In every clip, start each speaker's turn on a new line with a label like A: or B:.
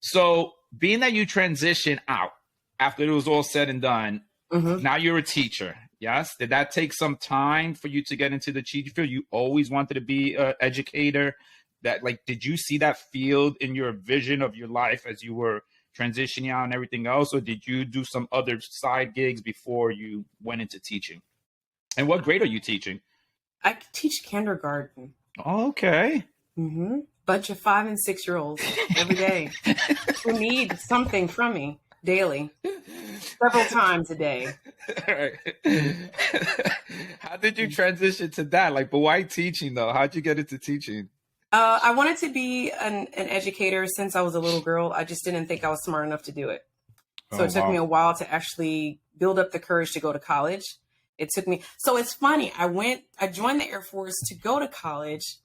A: So being that you transition out after it was all said and done, now you're a teacher. Yes. Did that take some time for you to get into the teaching field? You always wanted to be an educator. That like, did you see that field in your vision of your life as you were transitioning out and everything else? Or did you do some other side gigs before you went into teaching? And what grade are you teaching?
B: I teach kindergarten.
A: Okay.
B: Bunch of 5 and 6 year olds every day who need something from me daily, several times a day.
A: All right. How did you transition to that? Like, but why teaching though? How'd you get into teaching?
B: I wanted to be an educator since I was a little girl. I just didn't think I was smart enough to do it. So it took me a while to actually build up the courage to go to college. It took me. So it's funny. I joined the Air Force to go to college,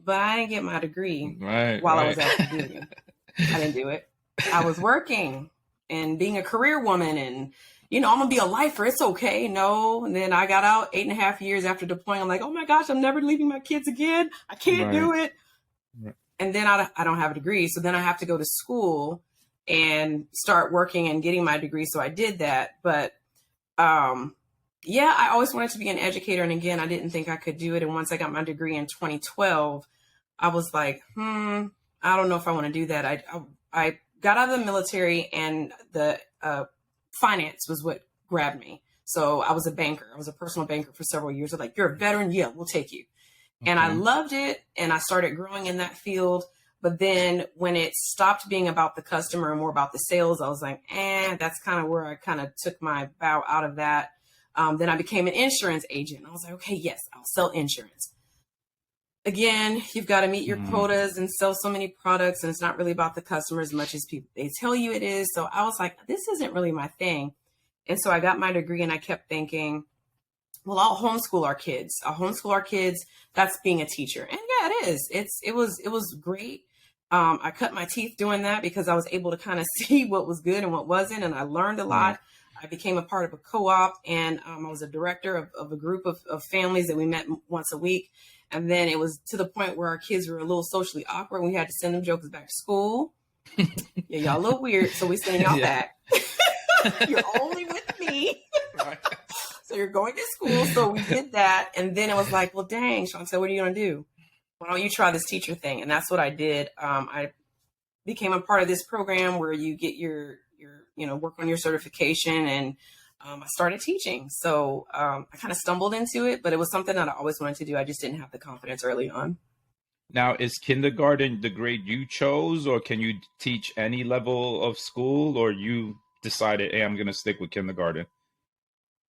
B: but I didn't get my degree while I was at the Union. I didn't do it. I was working and being a career woman and, I'm going to be a lifer. It's okay. No. And then I got out 8.5 years after deploying. I'm like, oh my gosh, I'm never leaving my kids again. I can't do it. And then I don't have a degree. So then I have to go to school and start working and getting my degree. So I did that. But, I always wanted to be an educator. And again, I didn't think I could do it. And once I got my degree in 2012, I was like, I don't know if I want to do that. I got out of the military and the finance was what grabbed me. So I was a banker. I was a personal banker for several years. They're like, you're a veteran. Yeah, we'll take you. Okay. And I loved it. And I started growing in that field. But then when it stopped being about the customer and more about the sales, I was like, that's kind of where I kind of took my bow out of that. Then I became an insurance agent. I was like, okay, yes, I'll sell insurance. Again, you've got to meet your quotas and sell so many products. And it's not really about the customer as much as people they tell you it is. So I was like, this isn't really my thing. And so I got my degree and I kept thinking, well, I'll homeschool our kids. That's being a teacher. And yeah, it is. It was great. I cut my teeth doing that because I was able to kind of see what was good and what wasn't. And I learned a lot. I became a part of a co-op and I was a director of a group of families that we met once a week. And then it was to the point where our kids were a little socially awkward. We had to send them jokers back to school. Yeah, y'all a little weird. So we sending y'all back. You're only with me. So you're going to school. So we did that. And then it was like, well, dang, Chauntel, what are you going to do? Why don't you try this teacher thing? And that's what I did. I became a part of this program where you get your work on your certification and I started teaching. So I kind of stumbled into it, but it was something that I always wanted to do. I just didn't have the confidence early on.
A: Now, is kindergarten the grade you chose, or can you teach any level of school, or you decided, hey, I'm going to stick with kindergarten?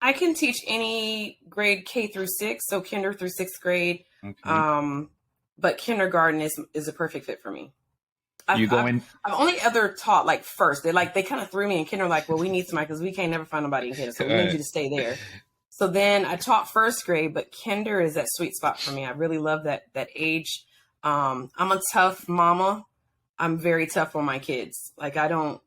B: I can teach any grade K through 6, so kinder through 6th grade. Okay. But kindergarten is a perfect fit for me. I've only ever taught like first. They kind of threw me in kinder, like, well, we need somebody because we can't never find nobody in kinder, so we need you to stay there. So then I taught first grade, but kinder is that sweet spot for me. I really love that age. I'm a tough mama. I'm very tough on my kids. Like I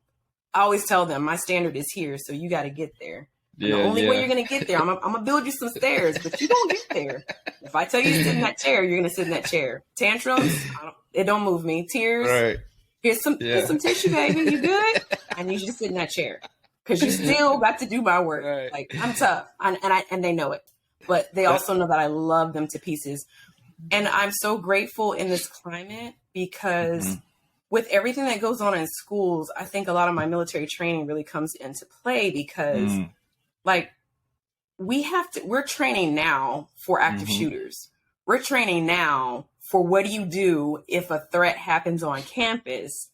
B: always tell them my standard is here, so you got to get there. Yeah, the only way you're going to get there, I'm going to build you some stairs, but you're going to get there. If I tell you to sit in that chair, you're going to sit in that chair. Tantrums, it don't move me. Tears, right. Here's some tissue, baby. You good? I need you to sit in that chair because you still got to do my work. Right. Like I'm tough, and they know it, but they also know that I love them to pieces. And I'm so grateful in this climate because with everything that goes on in schools, I think a lot of my military training really comes into play because like we're training now for active shooters. We're training now for what do you do if a threat happens on campus,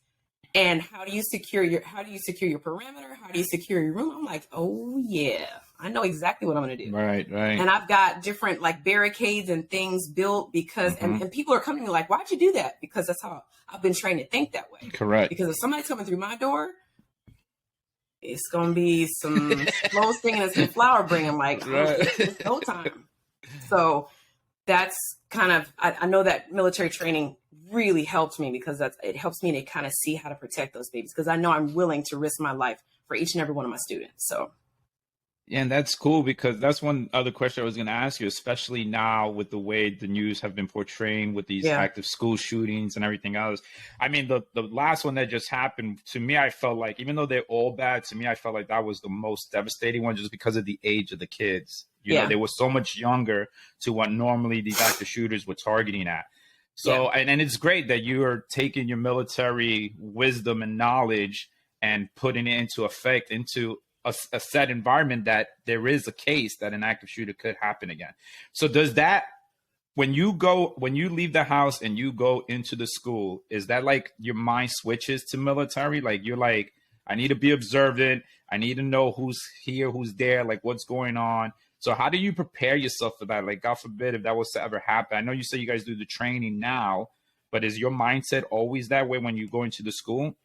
B: and how do you secure your perimeter? How do you secure your room? I'm like, oh yeah, I know exactly what I'm going to do. Right. And I've got different like barricades and things built because, and people are coming to me like, why'd you do that? Because that's how I've been trained to think that way. Correct. Because if somebody's coming through my door, it's going to be some slow singing and some flower bringing. Like, it's no time. So that's kind of, I know that military training really helped me because it helps me to kind of see how to protect those babies because I know I'm willing to risk my life for each and every one of my students. So.
A: And that's cool, because that's one other question I was going to ask you, especially now with the way the news have been portraying with these active school shootings and everything else. I mean, the last one that just happened, to me, I felt like, even though they're all bad, to me, I felt like that was the most devastating one, just because of the age of the kids. You know, they were so much younger to what normally these active shooters were targeting at. So, and it's great that you are taking your military wisdom and knowledge and putting it into effect into a set environment that there is a case that an active shooter could happen again. So does that, when you leave the house and you go into the school, is that like your mind switches to military? Like you're like, I need to be observant. I need to know who's here, who's there, like what's going on. So how do you prepare yourself for that? Like, God forbid if that was to ever happen. I know you say you guys do the training now, but is your mindset always that way when you go into the school?